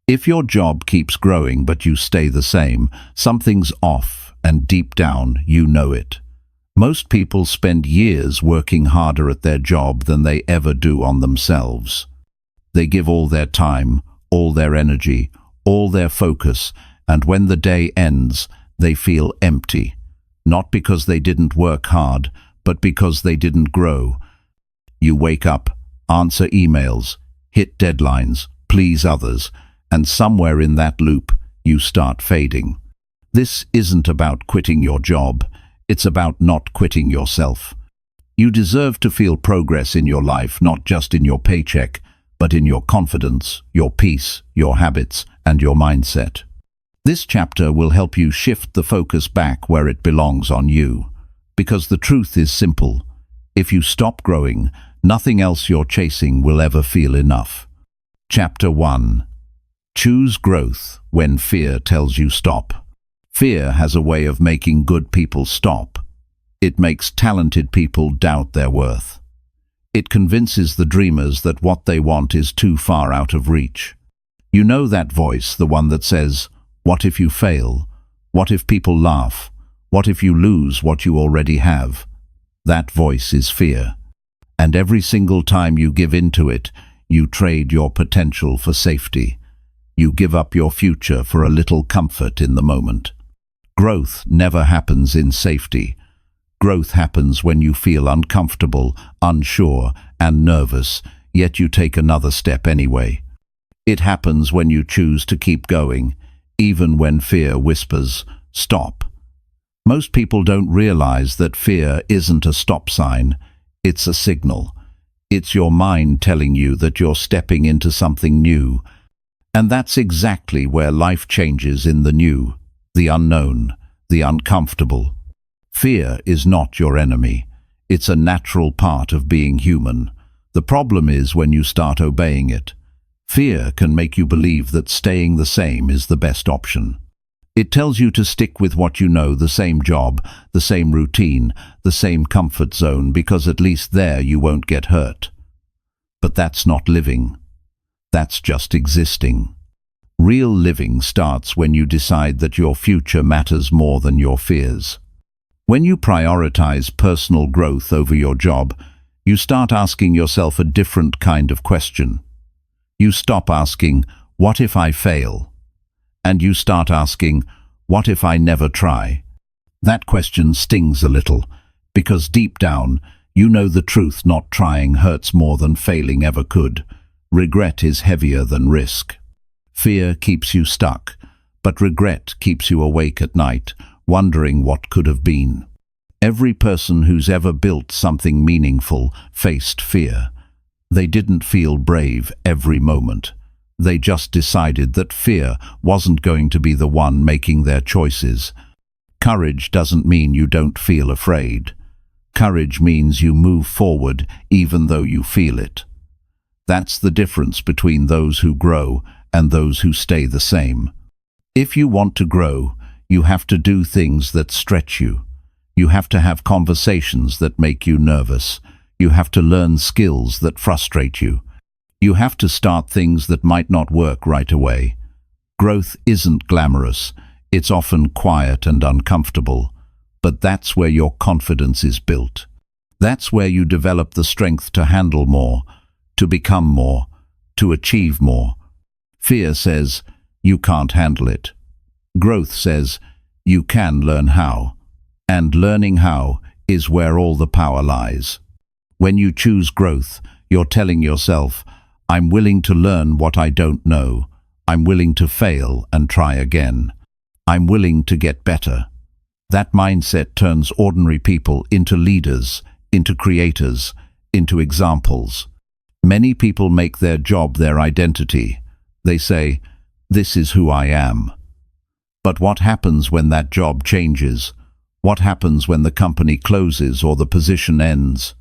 If your job keeps growing but you stay the same, something's off, and deep down you know it. Most people spend years working harder at their job than they ever do on themselves. They give all their time, all their energy, all their focus, and when the day ends, they feel empty. Not because they didn't work hard, but because they didn't grow. You wake up, answer emails, hit deadlines, please others, and somewhere in that loop, you start fading. This isn't about quitting your job. It's about not quitting yourself. You deserve to feel progress in your life, not just in your paycheck, but in your confidence, your peace, your habits, and your mindset. This chapter will help you shift the focus back where it belongs on you. Because the truth is simple. If you stop growing, nothing else you're chasing will ever feel enough. Chapter 1. Choose growth when fear tells you stop. Fear has a way of making good people stop. It makes talented people doubt their worth. It convinces the dreamers that what they want is too far out of reach. You know that voice, the one that says, "What if you fail? What if people laugh? What if you lose what you already have?" That voice is fear. And every single time you give in to it, you trade your potential for safety. You give up your future for a little comfort in the moment. Growth never happens in safety. Growth happens when you feel uncomfortable, unsure, and nervous, yet you take another step anyway. It happens when you choose to keep going, even when fear whispers, "Stop." Most people don't realize that fear isn't a stop sign, it's a signal. It's your mind telling you that you're stepping into something new. And that's exactly where life changes, in the new, the unknown, the uncomfortable. Fear is not your enemy. It's a natural part of being human. The problem is when you start obeying it. Fear can make you believe that staying the same is the best option. It tells you to stick with what you know, the same job, the same routine, the same comfort zone, because at least there you won't get hurt. But that's not living. That's just existing. Real living starts when you decide that your future matters more than your fears. When you prioritize personal growth over your job, you start asking yourself a different kind of question. You stop asking, "What if I fail?" And you start asking, "What if I never try?" That question stings a little, because deep down, you know the truth. Not trying hurts more than failing ever could. Regret is heavier than risk. Fear keeps you stuck, but regret keeps you awake at night, wondering what could have been. Every person who's ever built something meaningful faced fear. They didn't feel brave every moment. They just decided that fear wasn't going to be the one making their choices. Courage doesn't mean you don't feel afraid. Courage means you move forward even though you feel it. That's the difference between those who grow and those who stay the same. If you want to grow, you have to do things that stretch you. You have to have conversations that make you nervous. You have to learn skills that frustrate you. You have to start things that might not work right away. Growth isn't glamorous. It's often quiet and uncomfortable. But that's where your confidence is built. That's where you develop the strength to handle more, to become more, to achieve more. Fear says, "You can't handle it." Growth says, "You can learn how." And learning how is where all the power lies. When you choose growth, you're telling yourself, "I'm willing to learn what I don't know. I'm willing to fail and try again. I'm willing to get better." That mindset turns ordinary people into leaders, into creators, into examples. Many people make their job their identity. They say, "This is who I am." But what happens when that job changes? What happens when the company closes or the position ends?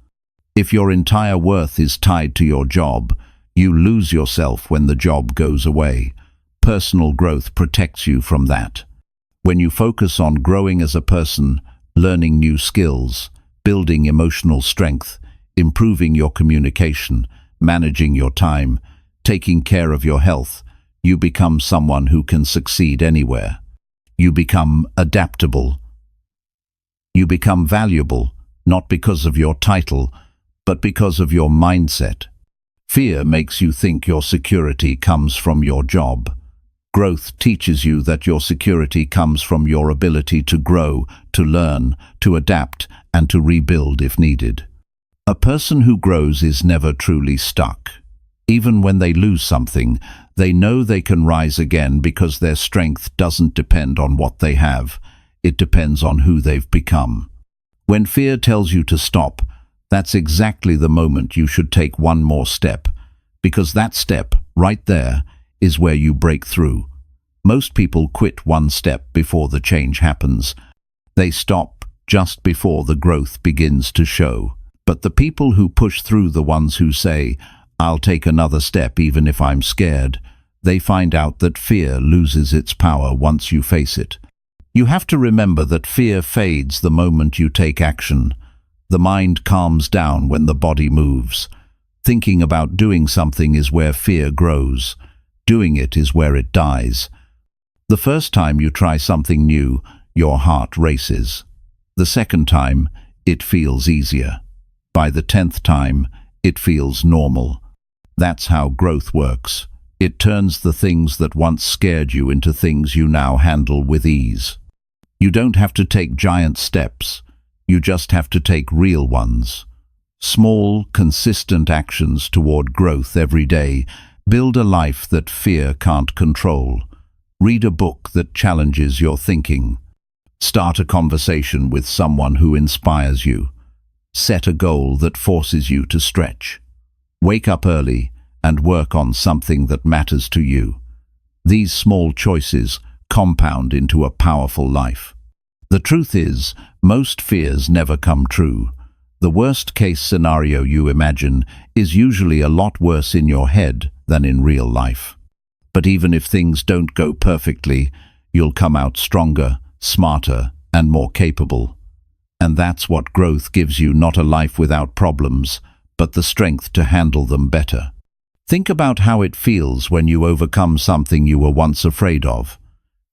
If your entire worth is tied to your job, you lose yourself when the job goes away. Personal growth protects you from that. When you focus on growing as a person, learning new skills, building emotional strength, improving your communication, managing your time, taking care of your health, you become someone who can succeed anywhere. You become adaptable. You become valuable, not because of your title, but because of your mindset. Fear makes you think your security comes from your job. Growth teaches you that your security comes from your ability to grow, to learn, to adapt, and to rebuild if needed. A person who grows is never truly stuck. Even when they lose something, they know they can rise again because their strength doesn't depend on what they have. It depends on who they've become. When fear tells you to stop, that's exactly the moment you should take one more step, because that step, right there, is where you break through. Most people quit one step before the change happens. They stop just before the growth begins to show. But the people who push through, the ones who say, "I'll take another step even if I'm scared," they find out that fear loses its power once you face it. You have to remember that fear fades the moment you take action. The mind calms down when the body moves. Thinking about doing something is where fear grows. Doing it is where it dies. The first time you try something new, your heart races. The second time, it feels easier. By the 10th time, it feels normal. That's how growth works. It turns the things that once scared you into things you now handle with ease. You don't have to take giant steps. You just have to take real ones. Small, consistent actions toward growth every day build a life that fear can't control. Read a book that challenges your thinking. Start a conversation with someone who inspires you. Set a goal that forces you to stretch. Wake up early and work on something that matters to you. These small choices compound into a powerful life. The truth is, most fears never come true. The worst-case scenario you imagine is usually a lot worse in your head than in real life. But even if things don't go perfectly, you'll come out stronger, smarter, and more capable. And that's what growth gives you, not a life without problems, but the strength to handle them better. Think about how it feels when you overcome something you were once afraid of.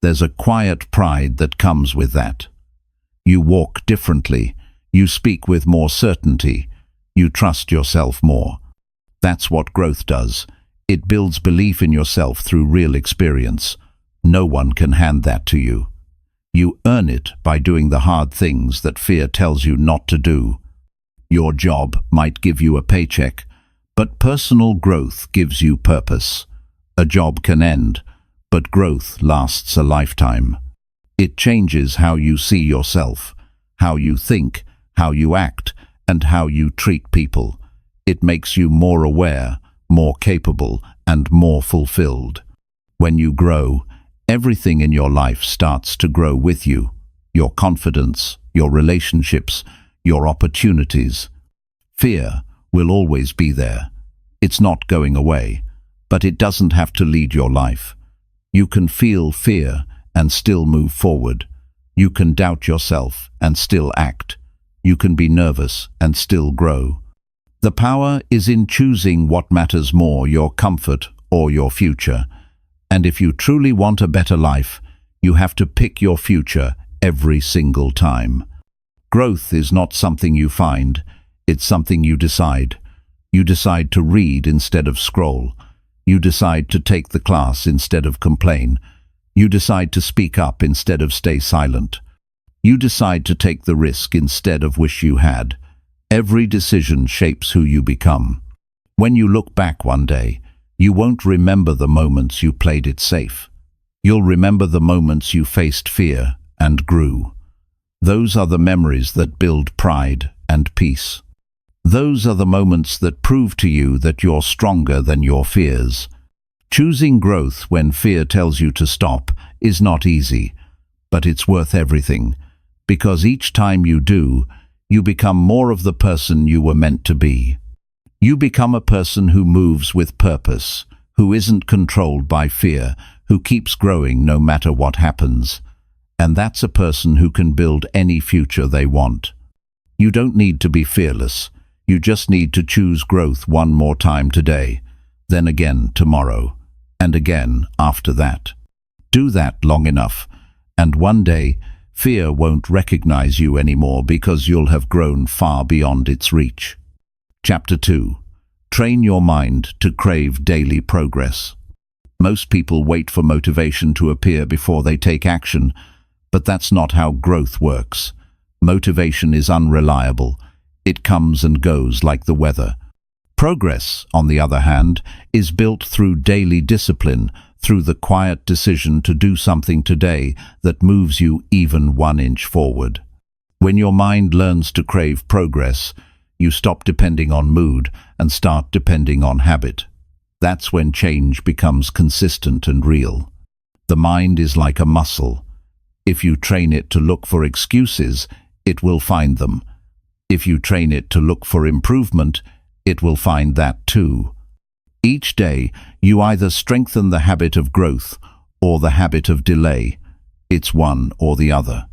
There's a quiet pride that comes with that. You walk differently. You speak with more certainty. You trust yourself more. That's what growth does. It builds belief in yourself through real experience. No one can hand that to you. You earn it by doing the hard things that fear tells you not to do. Your job might give you a paycheck, but personal growth gives you purpose. A job can end, but growth lasts a lifetime. It changes how you see yourself, how you think, how you act, and how you treat people. It makes you more aware, more capable, and more fulfilled. When you grow, everything in your life starts to grow with you. Your confidence, your relationships, your opportunities. Fear will always be there. It's not going away, but it doesn't have to lead your life. You can feel fear and still move forward. You can doubt yourself and still act. You can be nervous and still grow. The power is in choosing what matters more, your comfort or your future. And if you truly want a better life, you have to pick your future every single time. Growth is not something you find, it's something you decide. You decide to read instead of scroll. You decide to take the class instead of complain. You decide to speak up instead of stay silent. You decide to take the risk instead of wish you had. Every decision shapes who you become. When you look back one day, you won't remember the moments you played it safe. You'll remember the moments you faced fear and grew. Those are the memories that build pride and peace. Those are the moments that prove to you that you're stronger than your fears. Choosing growth when fear tells you to stop is not easy, but it's worth everything, because each time you do, you become more of the person you were meant to be. You become a person who moves with purpose, who isn't controlled by fear, who keeps growing no matter what happens. And that's a person who can build any future they want. You don't need to be fearless. You just need to choose growth one more time today, then again tomorrow, and again after that. Do that long enough, and one day, fear won't recognize you anymore because you'll have grown far beyond its reach. Chapter 2. Train your mind to crave daily progress. Most people wait for motivation to appear before they take action, but that's not how growth works. Motivation is unreliable. It comes and goes like the weather. Progress, on the other hand, is built through daily discipline, through the quiet decision to do something today that moves you even 1 inch forward. When your mind learns to crave progress, you stop depending on mood and start depending on habit. That's when change becomes consistent and real. The mind is like a muscle. If you train it to look for excuses, it will find them. If you train it to look for improvement, it will find that too. Each day, you either strengthen the habit of growth or the habit of delay. It's one or the other.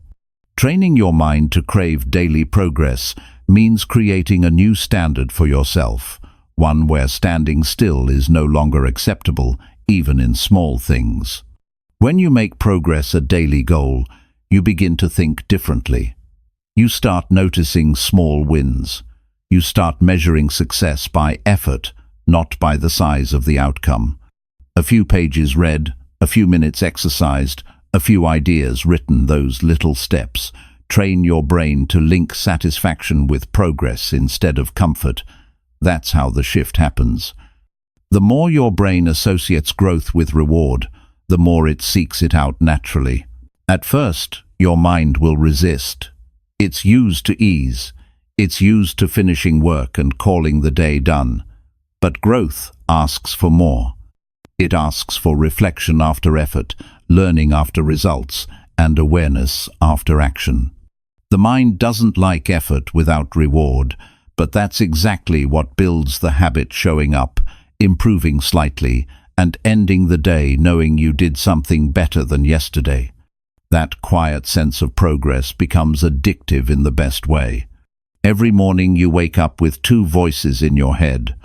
Training your mind to crave daily progress means creating a new standard for yourself, one where standing still is no longer acceptable, even in small things. When you make progress a daily goal, you begin to think differently. You start noticing small wins. You start measuring success by effort, not by the size of the outcome. A few pages read, a few minutes exercised, a few ideas written, those little steps train your brain to link satisfaction with progress instead of comfort. That's how the shift happens. The more your brain associates growth with reward, the more it seeks it out naturally. At first, your mind will resist. It's used to ease. It's used to finishing work and calling the day done. But growth asks for more. It asks for reflection after effort, learning after results, and awareness after action. The mind doesn't like effort without reward, but that's exactly what builds the habit, showing up, improving slightly, and ending the day knowing you did something better than yesterday. That quiet sense of progress becomes addictive in the best way. Every morning you wake up with 2 voices in your head.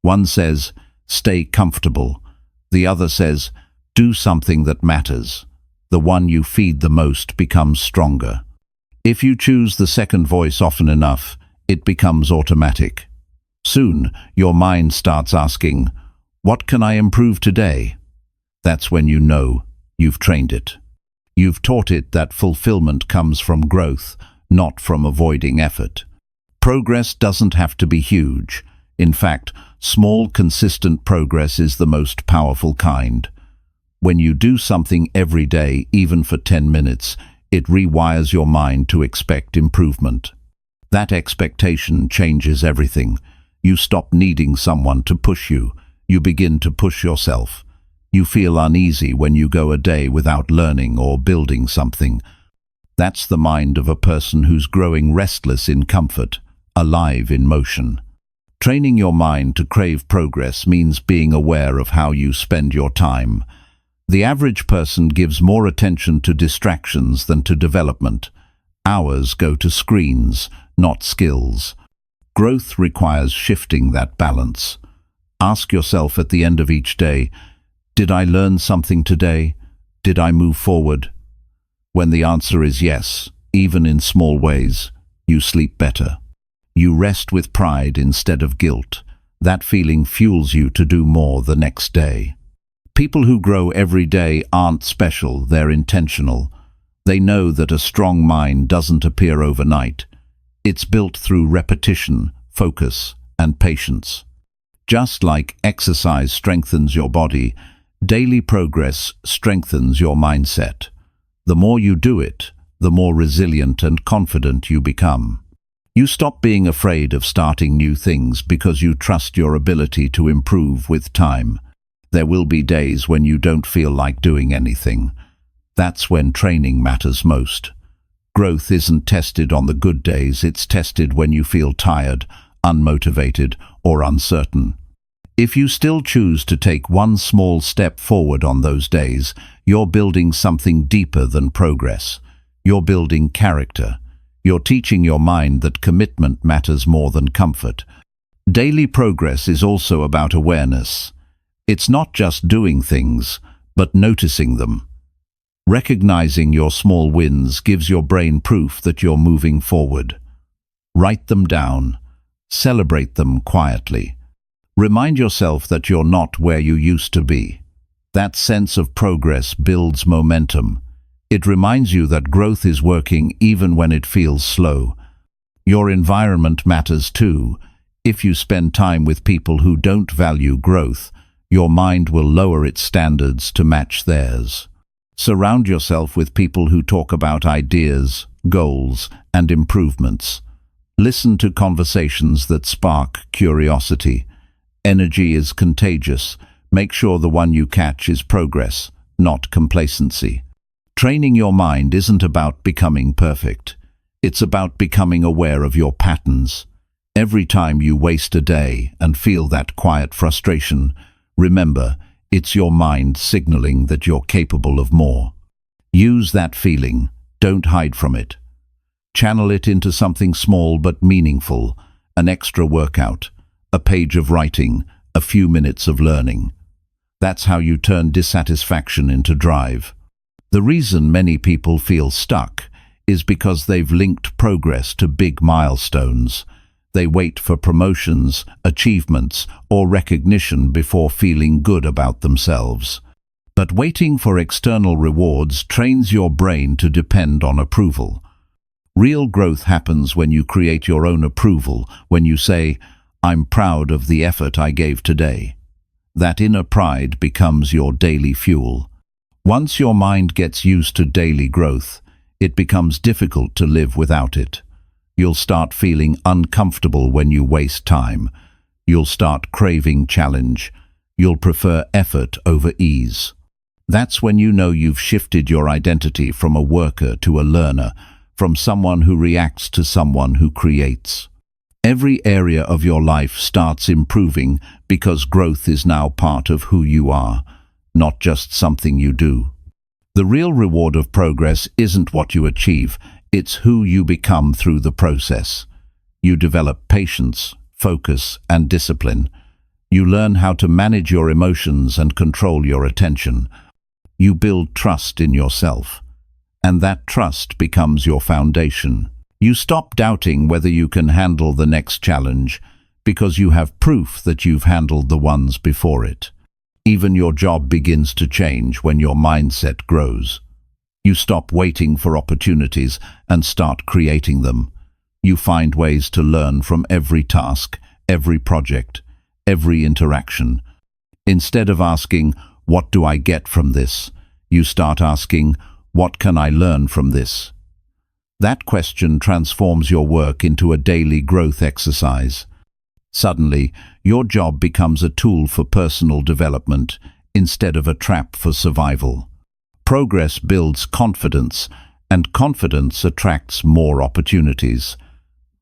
One says, "Stay comfortable." The other says, "Do something that matters." The one you feed the most becomes stronger. If you choose the second voice often enough, it becomes automatic. Soon, your mind starts asking, "What can I improve today?" That's when you know you've trained it. You've taught it that fulfillment comes from growth, not from avoiding effort. Progress doesn't have to be huge. In fact, small, consistent progress is the most powerful kind. When you do something every day, even for 10 minutes, it rewires your mind to expect improvement. That expectation changes everything. You stop needing someone to push you. You begin to push yourself. You feel uneasy when you go a day without learning or building something. That's the mind of a person who's growing restless in comfort, alive in motion. Training your mind to crave progress means being aware of how you spend your time. The average person gives more attention to distractions than to development. Hours go to screens, not skills. Growth requires shifting that balance. Ask yourself at the end of each day, did I learn something today? Did I move forward? When the answer is yes, even in small ways, you sleep better. You rest with pride instead of guilt. That feeling fuels you to do more the next day. People who grow every day aren't special, they're intentional. They know that a strong mind doesn't appear overnight. It's built through repetition, focus, and patience. Just like exercise strengthens your body, daily progress strengthens your mindset. The more you do it, the more resilient and confident you become. You stop being afraid of starting new things because you trust your ability to improve with time. There will be days when you don't feel like doing anything. That's when training matters most. Growth isn't tested on the good days, it's tested when you feel tired, unmotivated, or uncertain. If you still choose to take one small step forward on those days, you're building something deeper than progress. You're building character. You're teaching your mind that commitment matters more than comfort. Daily progress is also about awareness. It's not just doing things, but noticing them. Recognizing your small wins gives your brain proof that you're moving forward. Write them down. Celebrate them quietly. Remind yourself that you're not where you used to be. That sense of progress builds momentum. It reminds you that growth is working even when it feels slow. Your environment matters too. If you spend time with people who don't value growth, your mind will lower its standards to match theirs. Surround yourself with people who talk about ideas, goals, and improvements. Listen to conversations that spark curiosity. Energy is contagious. Make sure the one you catch is progress, not complacency. Training your mind isn't about becoming perfect. It's about becoming aware of your patterns. Every time you waste a day and feel that quiet frustration, remember, it's your mind signaling that you're capable of more. Use that feeling. Don't hide from it. Channel it into something small but meaningful, an extra workout, a page of writing, a few minutes of learning. That's how you turn dissatisfaction into drive. The reason many people feel stuck is because they've linked progress to big milestones. They wait for promotions, achievements, or recognition before feeling good about themselves. But waiting for external rewards trains your brain to depend on approval. Real growth happens when you create your own approval, when you say, "I'm proud of the effort I gave today." That inner pride becomes your daily fuel. Once your mind gets used to daily growth, it becomes difficult to live without it. You'll start feeling uncomfortable when you waste time. You'll start craving challenge. You'll prefer effort over ease. That's when you know you've shifted your identity from a worker to a learner, from someone who reacts to someone who creates. Every area of your life starts improving because growth is now part of who you are, not just something you do. The real reward of progress isn't what you achieve, it's who you become through the process. You develop patience, focus, and discipline. You learn how to manage your emotions and control your attention. You build trust in yourself, and that trust becomes your foundation. You stop doubting whether you can handle the next challenge because you have proof that you've handled the ones before it. Even your job begins to change when your mindset grows. You stop waiting for opportunities and start creating them. You find ways to learn from every task, every project, every interaction. Instead of asking, "What do I get from this?" you start asking, "What can I learn from this?" That question transforms your work into a daily growth exercise. Suddenly, your job becomes a tool for personal development instead of a trap for survival. Progress builds confidence, and confidence attracts more opportunities.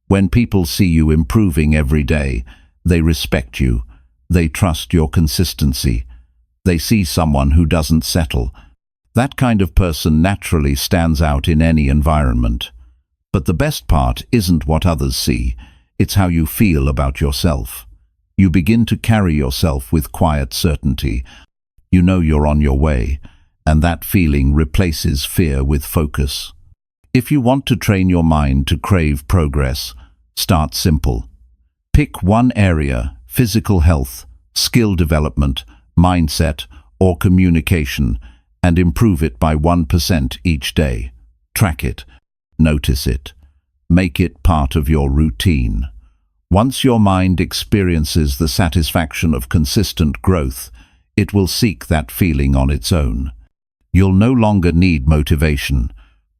When people see you improving every day, they respect you. They trust your consistency. They see someone who doesn't settle. That kind of person naturally stands out in any environment. But the best part isn't what others see. It's how you feel about yourself. You begin to carry yourself with quiet certainty. You know you're on your way, and that feeling replaces fear with focus. If you want to train your mind to crave progress, start simple. Pick one area: physical health, skill development, mindset, or communication, and improve it by 1% each day. Track it. Notice it. Make it part of your routine. Once your mind experiences the satisfaction of consistent growth, it will seek that feeling on its own. You'll no longer need motivation.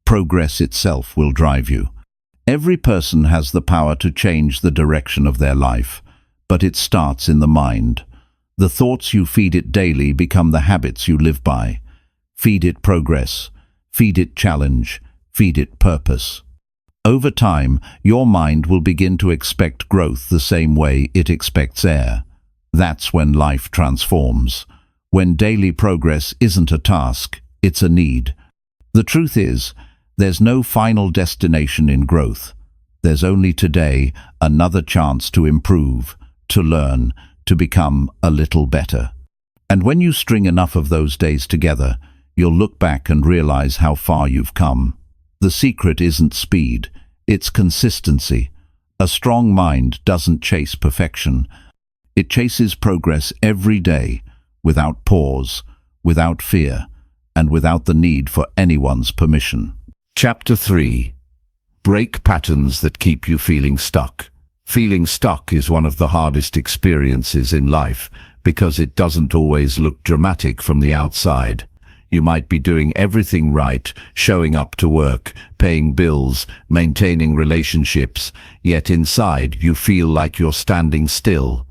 Progress itself will drive you. Every person has the power to change the direction of their life, but it starts in the mind. The thoughts you feed it daily become the habits you live by. Feed it progress. Feed it challenge. Feed it purpose. Over time, your mind will begin to expect growth the same way it expects air. That's when life transforms. When daily progress isn't a task, it's a need. The truth is, there's no final destination in growth. There's only today another chance to improve, to learn, to become a little better. And when you string enough of those days together, you'll look back and realize how far you've come. The secret isn't speed, it's consistency. A strong mind doesn't chase perfection. It chases progress every day, without pause, without fear, and without the need for anyone's permission. Chapter 3. Break patterns that keep you feeling stuck. Feeling stuck is one of the hardest experiences in life because it doesn't always look dramatic from the outside. You might be doing everything right, showing up to work, paying bills, maintaining relationships, yet inside you feel like you're standing still.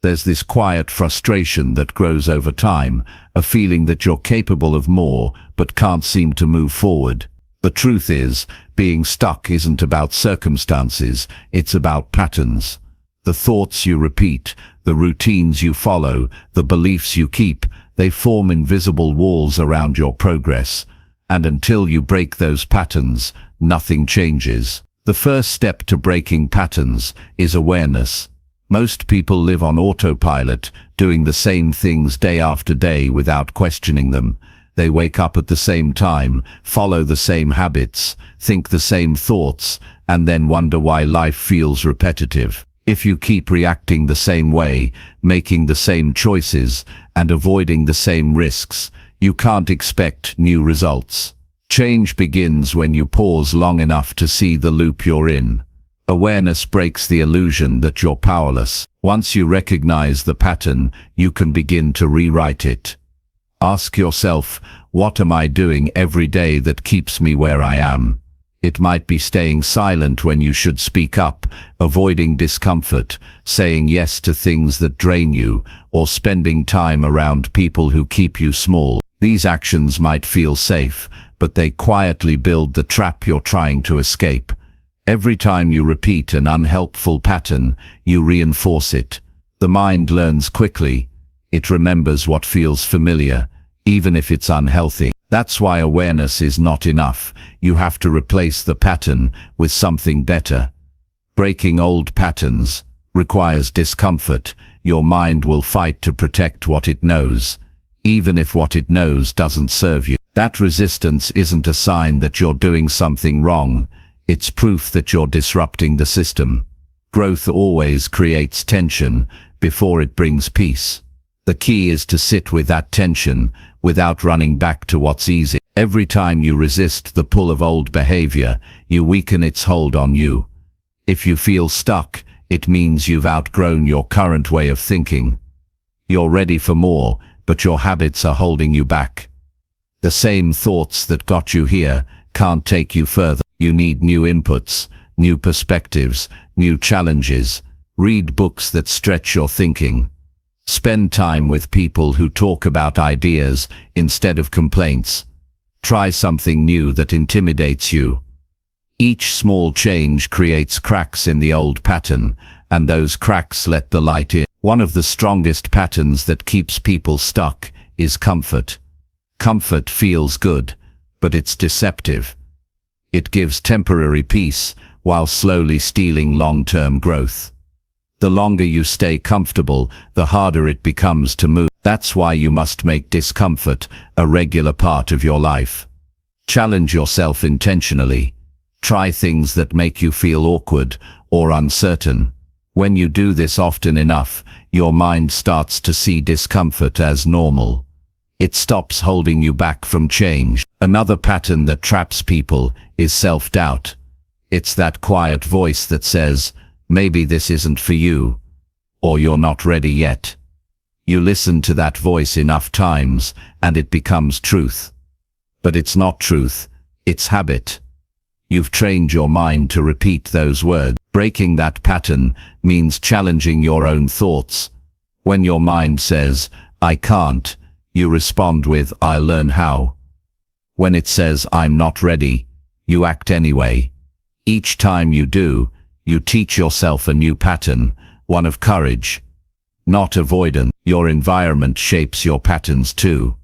There's this quiet frustration that grows over time, a feeling that you're capable of more but can't seem to move forward. The truth is, being stuck isn't about circumstances, it's about patterns. The thoughts you repeat, the routines you follow, the beliefs you keep, they form invisible walls around your progress. And until you break those patterns, nothing changes. The first step to breaking patterns is awareness. Most people live on autopilot, doing the same things day after day without questioning them. They wake up at the same time, follow the same habits, think the same thoughts, and then wonder why life feels repetitive. If you keep reacting the same way, making the same choices, and avoiding the same risks, you can't expect new results. Change begins when you pause long enough to see the loop you're in. Awareness breaks the illusion that you're powerless. Once you recognize the pattern, you can begin to rewrite it. Ask yourself, what am I doing every day that keeps me where I am? It might be staying silent when you should speak up, avoiding discomfort, saying yes to things that drain you, or spending time around people who keep you small. These actions might feel safe, but they quietly build the trap you're trying to escape. Every time you repeat an unhelpful pattern, you reinforce it. The mind learns quickly. It remembers what feels familiar, even if it's unhealthy. That's why awareness is not enough. You have to replace the pattern with something better. Breaking old patterns requires discomfort. Your mind will fight to protect what it knows, even if what it knows doesn't serve you. That resistance isn't a sign that you're doing something wrong. It's proof that you're disrupting the system. Growth always creates tension before it brings peace. The key is to sit with that tension without running back to what's easy. Every time you resist the pull of old behavior, you weaken its hold on you. If you feel stuck, it means you've outgrown your current way of thinking. You're ready for more, but your habits are holding you back. The same thoughts that got you here can't take you further. You need new inputs, new perspectives, new challenges. Read books that stretch your thinking. Spend time with people who talk about ideas instead of complaints. Try something new that intimidates you. Each small change creates cracks in the old pattern, and those cracks let the light in. One of the strongest patterns that keeps people stuck is comfort. Comfort feels good, but it's deceptive. It gives temporary peace while slowly stealing long-term growth. The longer you stay comfortable, the harder it becomes to move. That's why you must make discomfort a regular part of your life. Challenge yourself intentionally. Try things that make you feel awkward or uncertain. When you do this often enough, your mind starts to see discomfort as normal. It stops holding you back from change. Another pattern that traps people is self-doubt. It's that quiet voice that says, maybe this isn't for you, or you're not ready yet. You listen to that voice enough times, and it becomes truth. But it's not truth, it's habit. You've trained your mind to repeat those words. Breaking that pattern means challenging your own thoughts. When your mind says, I can't, you respond with, I'll learn how. When it says, I'm not ready, you act anyway. Each time you do, you teach yourself a new pattern, one of courage, not avoidance. Your environment shapes your patterns too.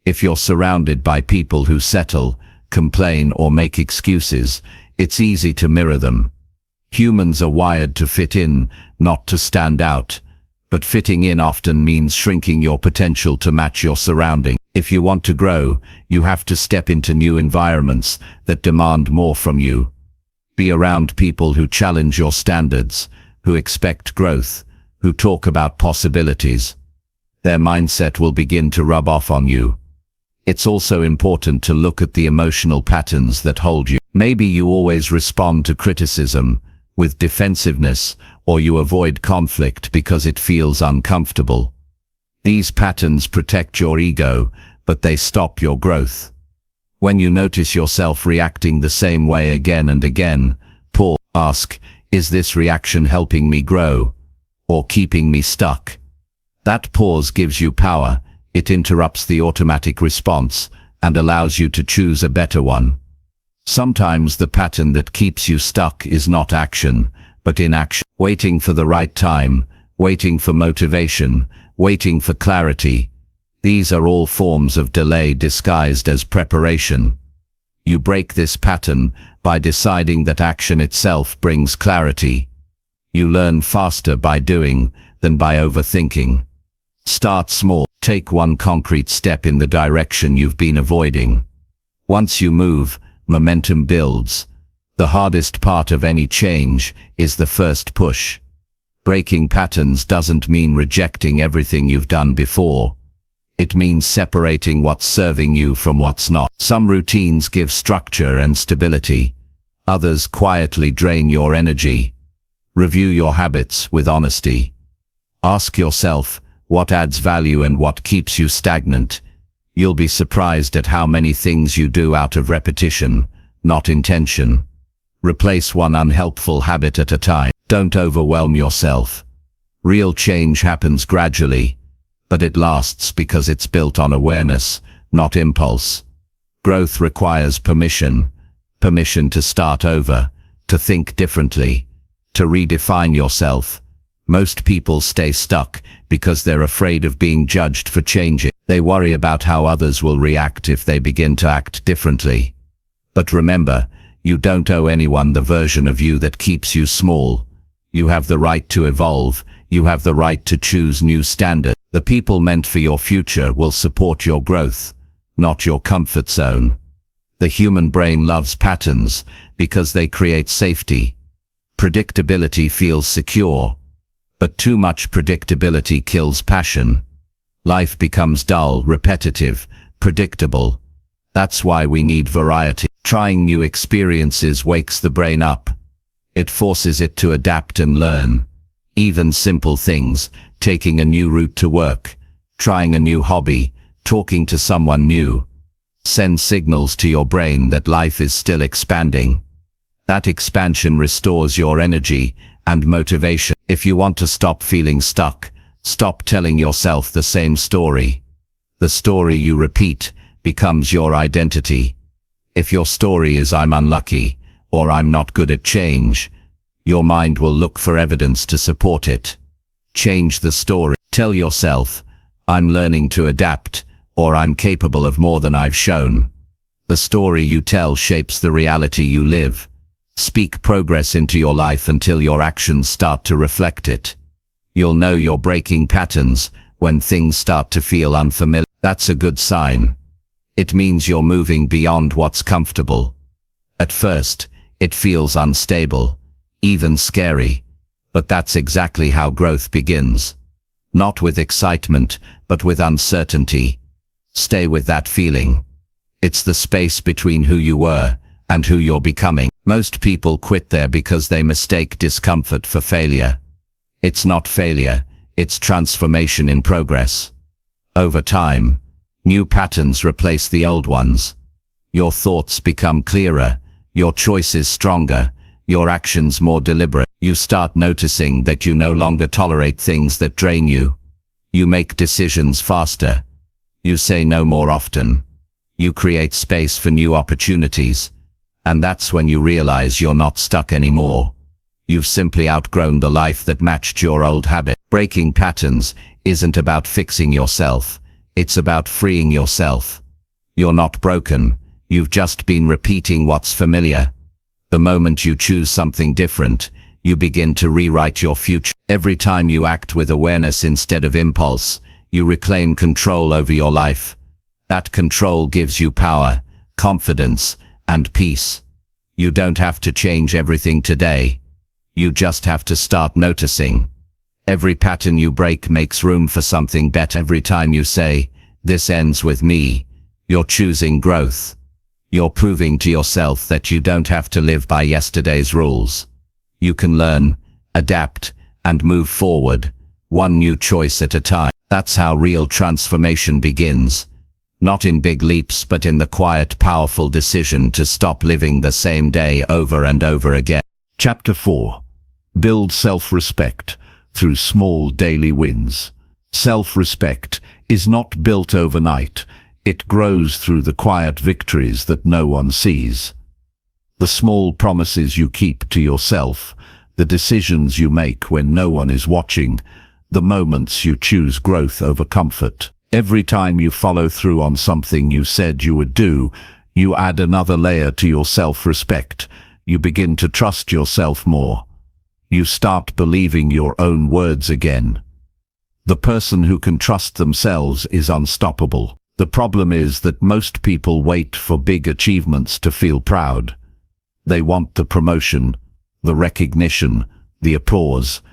If you're surrounded by people who settle, complain, or make excuses, it's easy to mirror them. Humans are wired to fit in, not to stand out. But fitting in often means shrinking your potential to match your surrounding. If you want to grow, you have to step into new environments that demand more from you. Be around people who challenge your standards, who expect growth, who talk about possibilities. Their mindset will begin to rub off on you. It's also important to look at the emotional patterns that hold you. Maybe you always respond to criticism with defensiveness, or you avoid conflict because it feels uncomfortable. These patterns protect your ego, but they stop your growth. When you notice yourself reacting the same way again and again, pause, ask, is this reaction helping me grow or keeping me stuck? That pause gives you power. It interrupts the automatic response and allows you to choose a better one. Sometimes the pattern that keeps you stuck is not action, but inaction. Waiting for the right time, waiting for motivation, waiting for clarity. These are all forms of delay disguised as preparation. You break this pattern by deciding that action itself brings clarity. You learn faster by doing than by overthinking. Start small. Take one concrete step in the direction you've been avoiding. Once you move, momentum builds. The hardest part of any change is the first push. Breaking patterns doesn't mean rejecting everything you've done before. It means separating what's serving you from what's not. Some routines give structure and stability. Others quietly drain your energy. Review your habits with honesty. Ask yourself what adds value and what keeps you stagnant. You'll be surprised at how many things you do out of repetition, not intention. Replace one unhelpful habit at a time. Don't overwhelm yourself. Real change happens gradually, but it lasts because it's built on awareness, not impulse. Growth requires permission. Permission to start over, to think differently, to redefine yourself. Most people stay stuck because they're afraid of being judged for changing. They worry about how others will react if they begin to act differently. But remember, you don't owe anyone the version of you that keeps you small. You have the right to evolve. You have the right to choose new standards. The people meant for your future will support your growth, not your comfort zone. The human brain loves patterns because they create safety. Predictability feels secure, but too much predictability kills passion. Life becomes dull, repetitive, predictable. That's why we need variety. Trying new experiences wakes the brain up. It forces it to adapt and learn. Even simple things, taking a new route to work, trying a new hobby, talking to someone new, send signals to your brain that life is still expanding. That expansion restores your energy and motivation. If you want to stop feeling stuck, stop telling yourself the same story. The story you repeat becomes your identity. If your story is I'm unlucky, or I'm not good at change, your mind will look for evidence to support it. Change the story. Tell yourself, I'm learning to adapt, or I'm capable of more than I've shown. The story you tell shapes the reality you live. Speak progress into your life until your actions start to reflect it. You'll know you're breaking patterns when things start to feel unfamiliar. That's a good sign. It means you're moving beyond what's comfortable. At first, it feels unstable, even scary, but that's exactly how growth begins. Not with excitement, but with uncertainty. Stay with that feeling. It's the space between who you were and who you're becoming. Most people quit there because they mistake discomfort for failure. It's not failure, it's transformation in progress. Over time, new patterns replace the old ones. Your thoughts become clearer, your choices stronger, your actions more deliberate. You start noticing that you no longer tolerate things that drain you. You make decisions faster. You say no more often. You create space for new opportunities. And that's when you realize you're not stuck anymore. You've simply outgrown the life that matched your old habit. Breaking patterns isn't about fixing yourself. It's about freeing yourself. You're not broken. You've just been repeating what's familiar. The moment you choose something different, you begin to rewrite your future. Every time you act with awareness instead of impulse, you reclaim control over your life. That control gives you power, confidence, and peace. You don't have to change everything today. You just have to start noticing. Every pattern you break makes room for something better. Every time you say, "This ends with me," you're choosing growth. You're proving to yourself that you don't have to live by yesterday's rules. You can learn, adapt, and move forward, one new choice at a time. That's how real transformation begins. Not in big leaps, but in the quiet, powerful decision to stop living the same day over and over again. Chapter 4. Build self-respect through small daily wins. Self-respect is not built overnight. It grows through the quiet victories that no one sees. The small promises you keep to yourself, the decisions you make when no one is watching, the moments you choose growth over comfort. Every time you follow through on something you said you would do, you add another layer to your self-respect. You begin to trust yourself more. You start believing your own words again. The person who can trust themselves is unstoppable. The problem is that most people wait for big achievements to feel proud. They want the promotion, the recognition, the applause.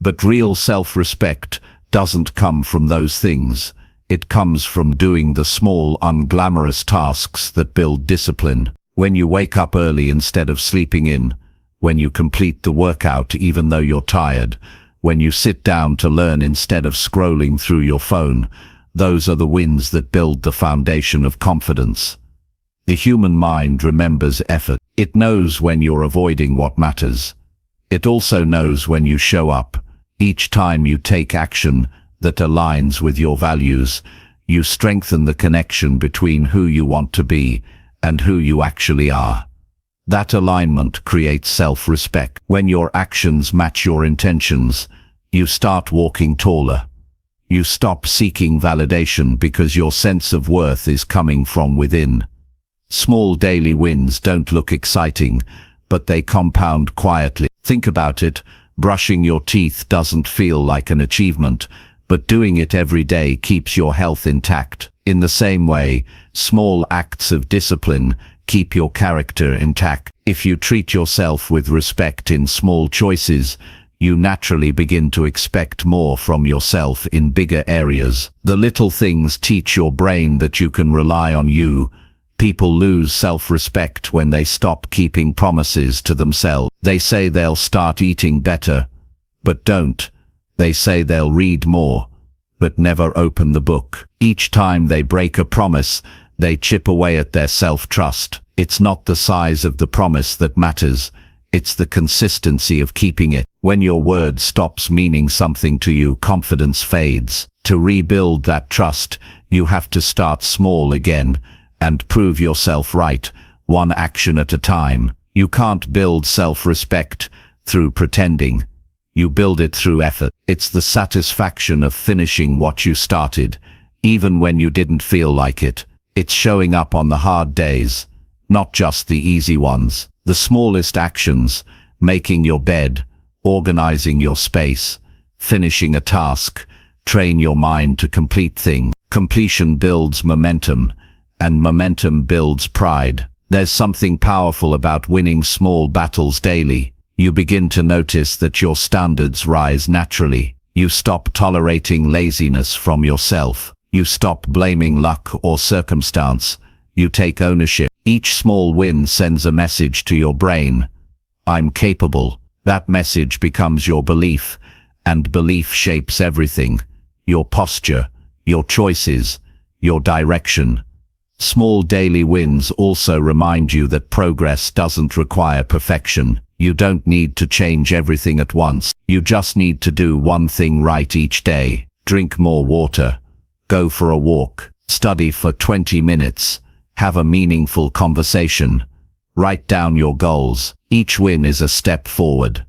But real self-respect doesn't come from those things. It comes from doing the small, unglamorous tasks that build discipline. When you wake up early instead of sleeping in, when you complete the workout even though you're tired, when you sit down to learn instead of scrolling through your phone, those are the wins that build the foundation of confidence. The human mind remembers effort. It knows when you're avoiding what matters. It also knows when you show up. Each time you take action that aligns with your values, you strengthen the connection between who you want to be and who you actually are. That alignment creates self-respect. When your actions match your intentions, you start walking taller. You stop seeking validation because your sense of worth is coming from within. Small daily wins don't look exciting, but they compound quietly. Think about it. Brushing your teeth doesn't feel like an achievement, but doing it every day keeps your health intact. In the same way, small acts of discipline keep your character intact. If you treat yourself with respect in small choices, you naturally begin to expect more from yourself in bigger areas. The little things teach your brain that you can rely on you. People lose self-respect when they stop keeping promises to themselves. They say they'll start eating better, but don't. They say they'll read more, but never open the book. Each time they break a promise, they chip away at their self-trust. It's not the size of the promise that matters. It's the consistency of keeping it. When your word stops meaning something to you, confidence fades. To rebuild that trust, you have to start small again and prove yourself right, one action at a time. You can't build self-respect through pretending. You build it through effort. It's the satisfaction of finishing what you started, even when you didn't feel like it. It's showing up on the hard days, not just the easy ones. The smallest actions, making your bed, organizing your space, finishing a task, train your mind to complete things. Completion builds momentum, and momentum builds pride. There's something powerful about winning small battles daily. You begin to notice that your standards rise naturally. You stop tolerating laziness from yourself. You stop blaming luck or circumstance. You take ownership. Each small win sends a message to your brain. I'm capable. That message becomes your belief, and belief shapes everything. Your posture, your choices, your direction. Small daily wins also remind you that progress doesn't require perfection. You don't need to change everything at once. You just need to do one thing right each day. Drink more water. Go for a walk. Study for 20 minutes. Have a meaningful conversation. Write down your goals. Each win is a step forward.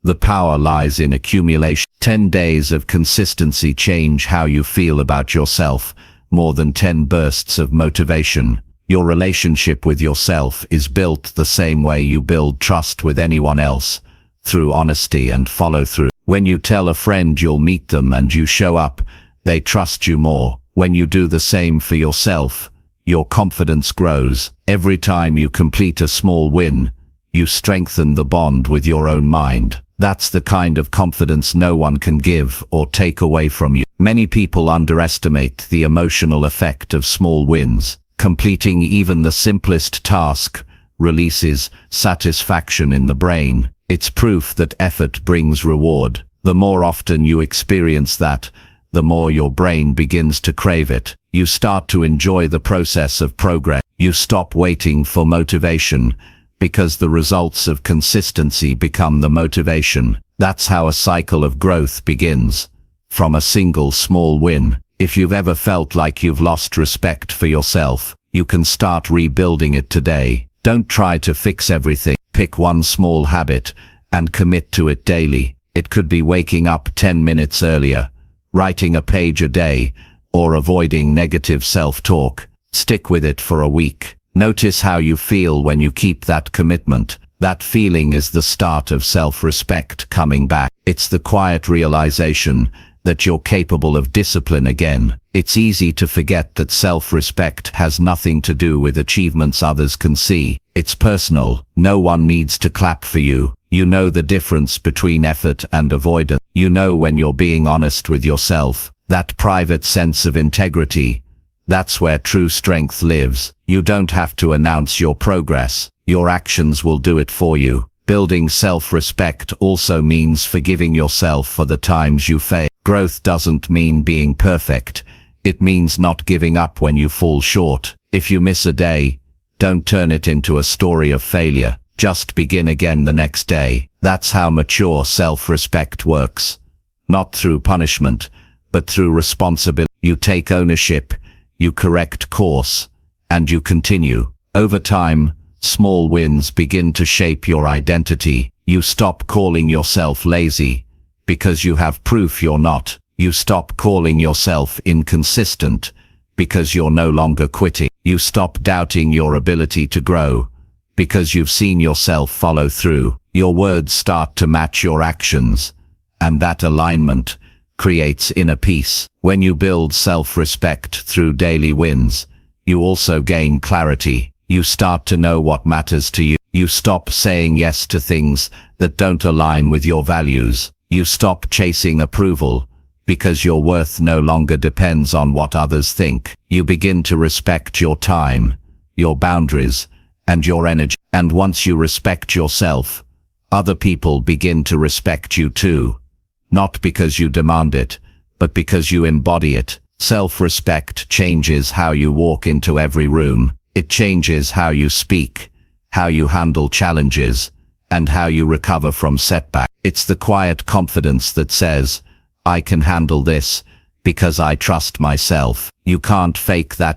The power lies in accumulation. 10 days of consistency change how you feel about yourself, more than 10 bursts of motivation. Your relationship with yourself is built the same way you build trust with anyone else, through honesty and follow through. When you tell a friend you'll meet them and you show up, they trust you more. When you do the same for yourself, your confidence grows. Every time you complete a small win, you strengthen the bond with your own mind. That's the kind of confidence no one can give or take away from you. Many people underestimate the emotional effect of small wins. Completing even the simplest task releases satisfaction in the brain. It's proof that effort brings reward. The more often you experience that, the more your brain begins to crave it. You start to enjoy the process of progress. You stop waiting for motivation, because the results of consistency become the motivation. That's how a cycle of growth begins, from a single small win. If you've ever felt like you've lost respect for yourself, you can start rebuilding it today. Don't try to fix everything. Pick one small habit and commit to it daily. It could be waking up 10 minutes earlier, writing a page a day, or avoiding negative self-talk. Stick with it for a week. Notice how you feel when you keep that commitment. That feeling is the start of self-respect coming back. It's the quiet realization that you're capable of discipline again. It's easy to forget that self-respect has nothing to do with achievements others can see. It's personal. No one needs to clap for you. You know the difference between effort and avoidance. You know when you're being honest with yourself. That private sense of integrity. That's where true strength lives. You don't have to announce your progress. Your actions will do it for you. Building self-respect also means forgiving yourself for the times you fail. Growth doesn't mean being perfect. It means not giving up when you fall short. If you miss a day, don't turn it into a story of failure. Just begin again the next day. That's how mature self-respect works. Not through punishment, but through responsibility. You take ownership, you correct course, and you continue. Over time, small wins begin to shape your identity. You stop calling yourself lazy, because you have proof you're not. You stop calling yourself inconsistent, because you're no longer quitting. You stop doubting your ability to grow, because you've seen yourself follow through. Your words start to match your actions, and that alignment creates inner peace. When you build self-respect through daily wins, you also gain clarity. You start to know what matters to you. You stop saying yes to things that don't align with your values. You stop chasing approval, because your worth no longer depends on what others think. You begin to respect your time, your boundaries, and your energy. And once you respect yourself, other people begin to respect you too. Not because you demand it, but because you embody it. Self-respect changes how you walk into every room. It changes how you speak, how you handle challenges, and how you recover from setbacks. It's the quiet confidence that says, I can handle this, because I trust myself. You can't fake that.